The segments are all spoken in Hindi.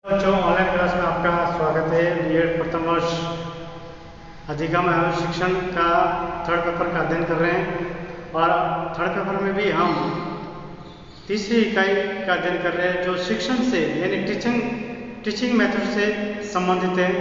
बच्चों, ऑनलाइन क्लास में आपका स्वागत है। बीएड प्रथम वर्ष अधिगम एवं शिक्षण का थर्ड पेपर का अध्ययन कर रहे हैं और थर्ड पेपर में भी हम तीसरी इकाई का अध्ययन कर रहे हैं जो शिक्षण से यानी टीचिंग मेथड से संबंधित है।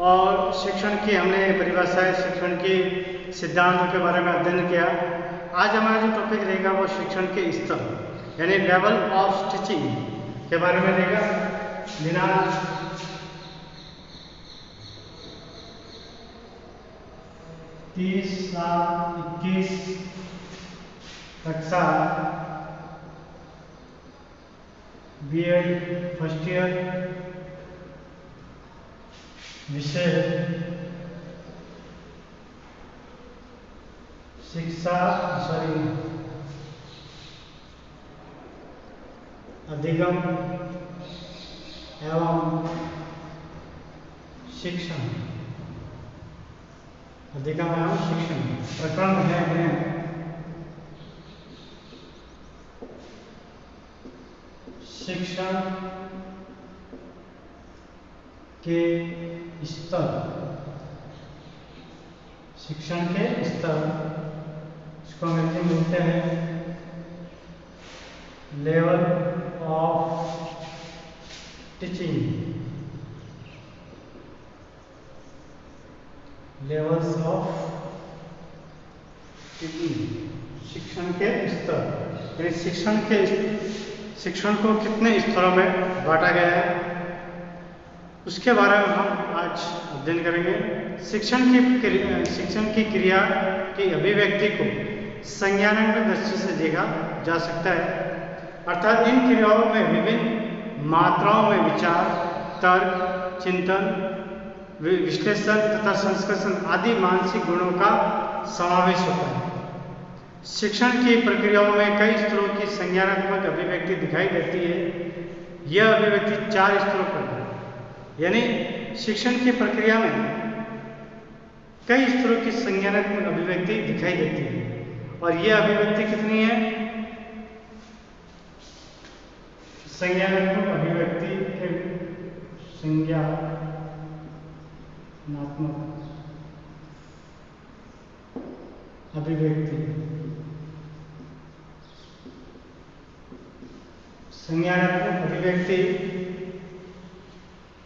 और शिक्षण की हमने परिभाषाएं, शिक्षण की सिद्धांतों के बारे में अध्ययन किया। आज हमारा जो टॉपिक रहेगा वो शिक्षण के स्तर यानी लेवल ऑफ टीचिंग के बारे में रहेगा। दिनांक 30/7/21 कक्षा बीएड फर्स्ट ईयर, विषय अधिगम एवं शिक्षण। अधिगम एवं शिक्षण प्रकरण है शिक्षण के स्तर। शिक्षण के स्तर इसको अंग्रेजी में बोलते हैं level of teaching, levels of teaching. शिक्षण के स्तर यानी शिक्षण को कितने स्तरों में बांटा गया है उसके बारे में हम आज अध्ययन करेंगे। शिक्षण की क्रिया की अभिव्यक्ति को संज्ञानात्मक दृष्टि से देखा जा सकता है, अर्थात इन क्रियाओं में विभिन्न मात्राओं में विचार, तर्क, चिंतन, विश्लेषण तथा संस्करण आदि मानसिक गुणों का समावेश होता है। शिक्षण की प्रक्रियाओं में कई स्तरों की संज्ञानात्मक अभिव्यक्ति दिखाई देती है। यह अभिव्यक्ति 4 स्तरों पर है, यानी शिक्षण की प्रक्रिया में कई स्तरों की संज्ञानात्मक अभिव्यक्ति दिखाई देती है। और यह अभिव्यक्ति कितनी है? संज्ञानात्मक अभिव्यक्ति के संज्ञानात्मक अभिव्यक्ति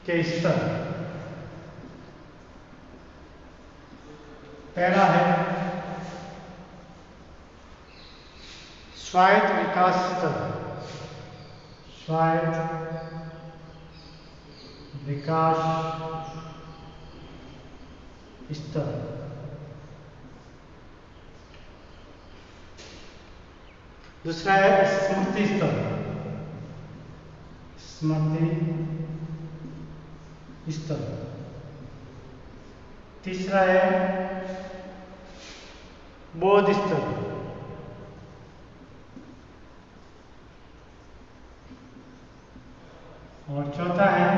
के स्तर। पहला है स्वायत्त विकास स्तर। स्वायत्त विकास स्तर। दूसरा है स्मृति स्तर। स्मृति स्तर। तीसरा है बोध स्तर। और चौथा है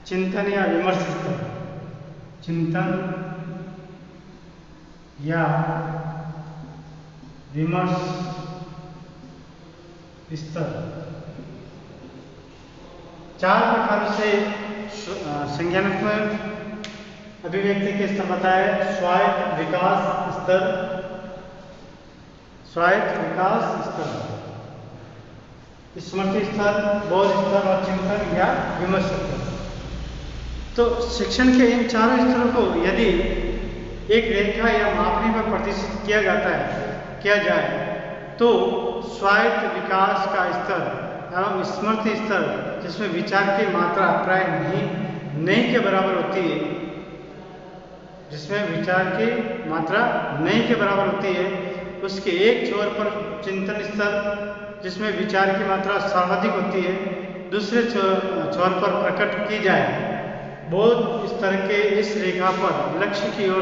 चिंतन या विमर्श स्तर। चिंतन या विमर्श स्तर। 4 प्रकार से संज्ञानात्मक अभिव्यक्ति के स्तर बताए। स्वायत्त विकास स्तर, स्वायत्त विकास स्तर, स्मृति स्तर, बोध स्तर और चिंतन या विमर्श स्तर। तो शिक्षण के इन 4 स्तरों को यदि एक रेखा या मापनी पर प्रदर्शित किया जाए तो स्वायत्त विकास का स्तर एवं स्मृति स्तर, जिसमें विचार की मात्रा प्राय नहीं के बराबर होती है, जिसमें विचार की मात्रा नहीं के बराबर होती है, उसके एक छोर पर चिंतन स्तर, जिसमें विचार की मात्रा सर्वाधिक होती है, दूसरे छोर पर प्रकट की जाए बोध स्तर के इस रेखा पर लक्ष्य की ओर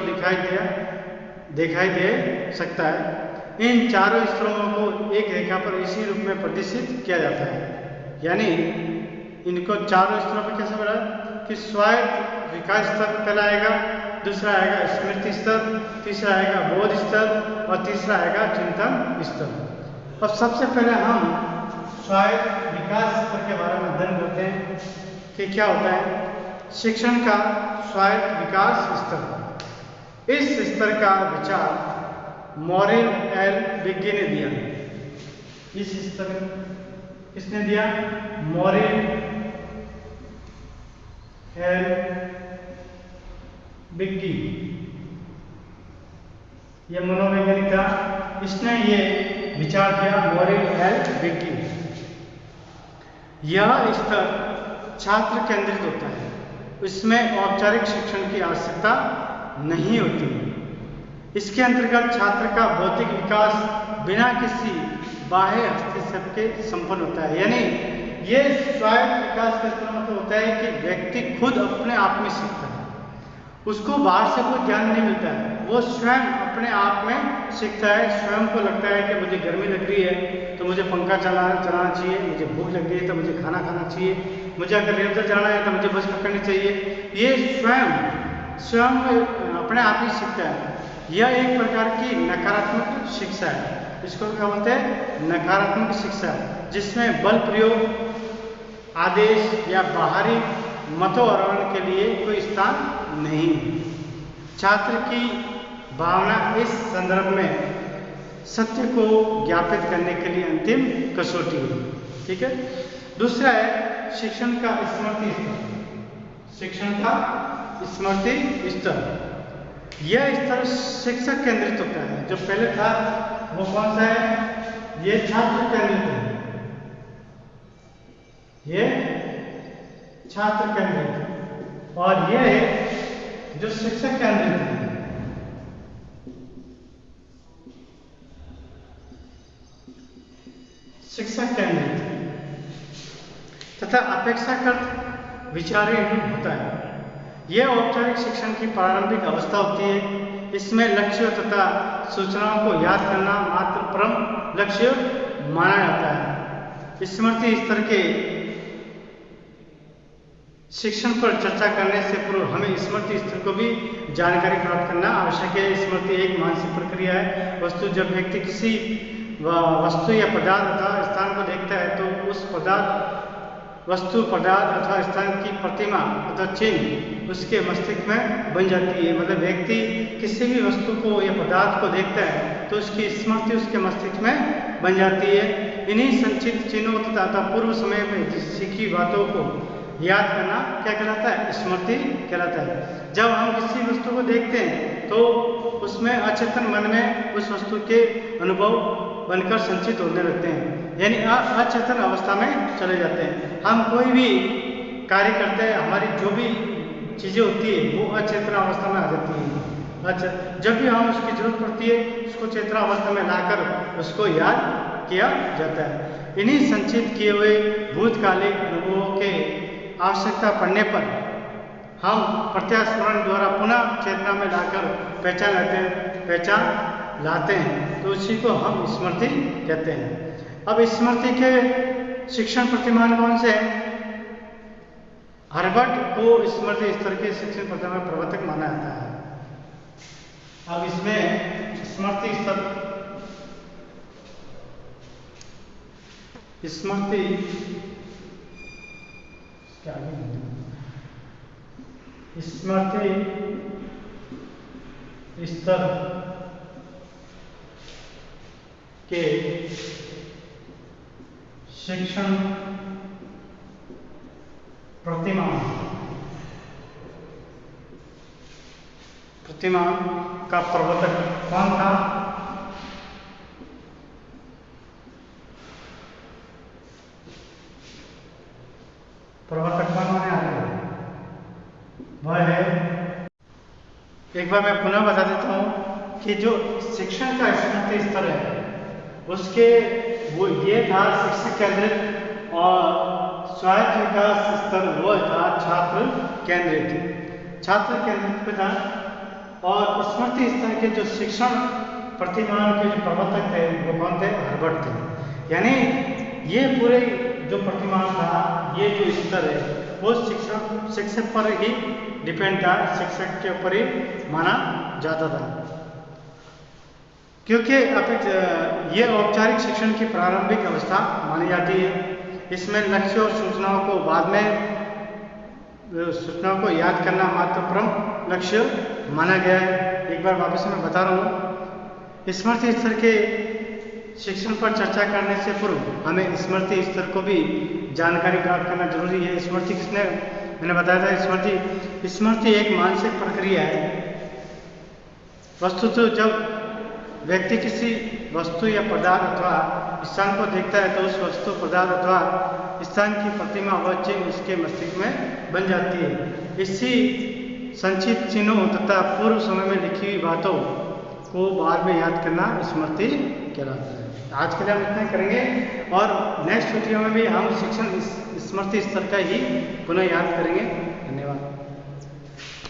दिखाई दे सकता है। इन 4 स्तरों को एक रेखा पर इसी रूप में प्रदर्शित किया जाता है। यानी इनको 4 स्तरों पर कैसे बना कि स्वायत्त विकास स्तर पहला आएगा, दूसरा आएगा स्मृति स्तर, तीसरा आएगा बोध स्तर और तीसरा आएगा चिंतन स्तर। अब सबसे पहले हम स्वायत्त विकास स्तर के बारे में अध्ययन करते हैं कि क्या होता है शिक्षण का स्वायत्त विकास स्तर। इस स्तर का विचार मॉरिल एल बिग्गी ने दिया। इस स्तर किसने दिया? मॉरिल एल बिग्गी, ये मनोवैज्ञानिक था। इसने ये विचार किया, मॉरिल एल बिग्गी। यह स्तर छात्र केंद्रित होता है, इसमें औपचारिक शिक्षण की आवश्यकता नहीं होती। इसके अंतर्गत छात्र का बौद्धिक विकास बिना किसी बाह्य हस्तक्षेप के संपन्न होता है। यानी ये स्वायत्त विकास का मतलब होता है कि व्यक्ति खुद अपने आप में सीखता है, उसको बाहर से कोई ज्ञान नहीं मिलता है, वो स्वयं अपने आप में सीखता है। स्वयं को लगता है कि मुझे गर्मी लग रही है तो मुझे पंखा चलाना चाहिए, मुझे भूख लग रही है तो मुझे खाना खाना चाहिए, मुझे अगर रेलवे जाना है तो मुझे बस पकड़नी चाहिए। ये स्वयं अपने आप ही सीखता है। यह एक प्रकार की नकारात्मक शिक्षा है। इसको क्या बोलते हैं? नकारात्मक शिक्षा, जिसमें बल प्रयोग, आदेश या बाहरी मतोवरण के लिए कोई स्थान नहीं। छात्र की भावना इस संदर्भ में सत्य को ज्ञापित करने के लिए अंतिम कसौटी है। ठीक है। दूसरा है शिक्षण का स्मृति स्तर। शिक्षण का स्मृति स्तर, यह स्तर शिक्षक केंद्रित होता है। जो पहले था वो कौन सा है? ये छात्र केंद्रित है, ये छात्र केंद्रित, और ये है जो शिक्षक केंद्रित है। शिक्षक केंद्रित तथा अपेक्षाकृत विचारहीन होता है। यह औपचारिक शिक्षण की प्रारंभिक अवस्था होती है। इसमें लक्ष्यों तथा सूचनाओं को याद करना मात्र परम लक्ष्य माना जाता है। स्मृति स्तर के शिक्षण पर चर्चा करने से पूर्व हमें स्मृति स्तर को भी जानकारी प्राप्त करना आवश्यक है। स्मृति एक मानसिक प्रक्रिया है। जब व्यक्ति किसी वस्तु या पदार्थ अथवा स्थान को देखता है तो उस वस्तु पदार्थ अथवा स्थान की प्रतिमा अथवा चिन्ह उसके मस्तिष्क में बन जाती है। मतलब व्यक्ति किसी भी वस्तु को या पदार्थ को देखता है तो उसकी स्मृति उसके मस्तिष्क में बन जाती है। इन्हीं संचित चिन्हों तथा पूर्व समय में सीखी बातों को याद करना क्या कहलाता है? स्मृति कहलाता है। जब हम किसी वस्तु को देखते हैं तो उसमें अचेतन मन में उस वस्तु के अनुभव बनकर संचित होने लगते हैं, यानी अचेतन अवस्था में चले जाते हैं। हम कोई भी कार्य करते हैं, हमारी जो भी चीज़ें होती है वो अचेतन अवस्था में आ जाती है। अच्छा, जब भी हम उसकी जरूरत पड़ती है उसको चेतना अवस्था में लाकर उसको याद किया जाता है। इन्हीं संचित किए हुए भूतकालिक अनुभवों के आवश्यकता पड़ने पर हम प्रत्यास्मरण द्वारा पुनः चेतना में लाकर पहचान लाते हैं, तो उसी को हम स्मृति कहते हैं। अब स्मृति के शिक्षण प्रतिमान कौन से हैं? हर्बर्ट को स्मृति स्तर के शिक्षण प्रतिमान प्रवर्तक माना जाता है। अब इसमें स्मृति स्तर, स्मृति स्तर के शिक्षण प्रतिमान का प्रवर्तक कौन था? प्रवर्तक कौन माने आते हैं? वह है, एक बार मैं पुनः बता देता हूँ कि जो शिक्षण का स्मृति स्तर है उसके वो ये था शिक्षक केंद्रित, और स्वायत्त विकास स्तर वो था छात्र केंद्रित पे था। और स्मृति स्तर के जो शिक्षण प्रतिमान के जो प्रवर्तक थे वो कौन थे? हर्बर्ट थे। यानी ये पूरे जो प्रतिमान था, ये जो स्तर है वो शिक्षक पर ही डिपेंड था, शिक्षक के ऊपर ही माना जाता था, क्योंकि ये औपचारिक शिक्षण की प्रारंभिक अवस्था मानी जाती है। इसमें लक्ष्य और सूचनाओं को बाद में सूचनाओं को याद करना महत्वपूर्ण लक्ष्य माना गया है। एक बार वापस मैं बता रहा हूँ, स्मृति स्तर के शिक्षण पर चर्चा करने से पूर्व हमें स्मृति स्तर को भी जानकारी प्राप्त करना जरूरी है। स्मृति किसने मैंने बताया था, स्मृति एक मानसिक प्रक्रिया है। वस्तुतः जब व्यक्ति किसी वस्तु या पदार्थ अथवा स्थान को देखता है तो उस वस्तु पदार्थ अथवा स्थान की प्रतिमा व चिन्ह उसके मस्तिष्क में बन जाती है। इसी संचित चिन्हों तथा पूर्व समय में लिखी हुई बातों को बाद में याद करना स्मृति कहलाता है। आज के लिए हम इतना करेंगे और नेक्स्ट वीडियो में भी हम शिक्षण स्मृति स्तर का ही पुनः याद करेंगे।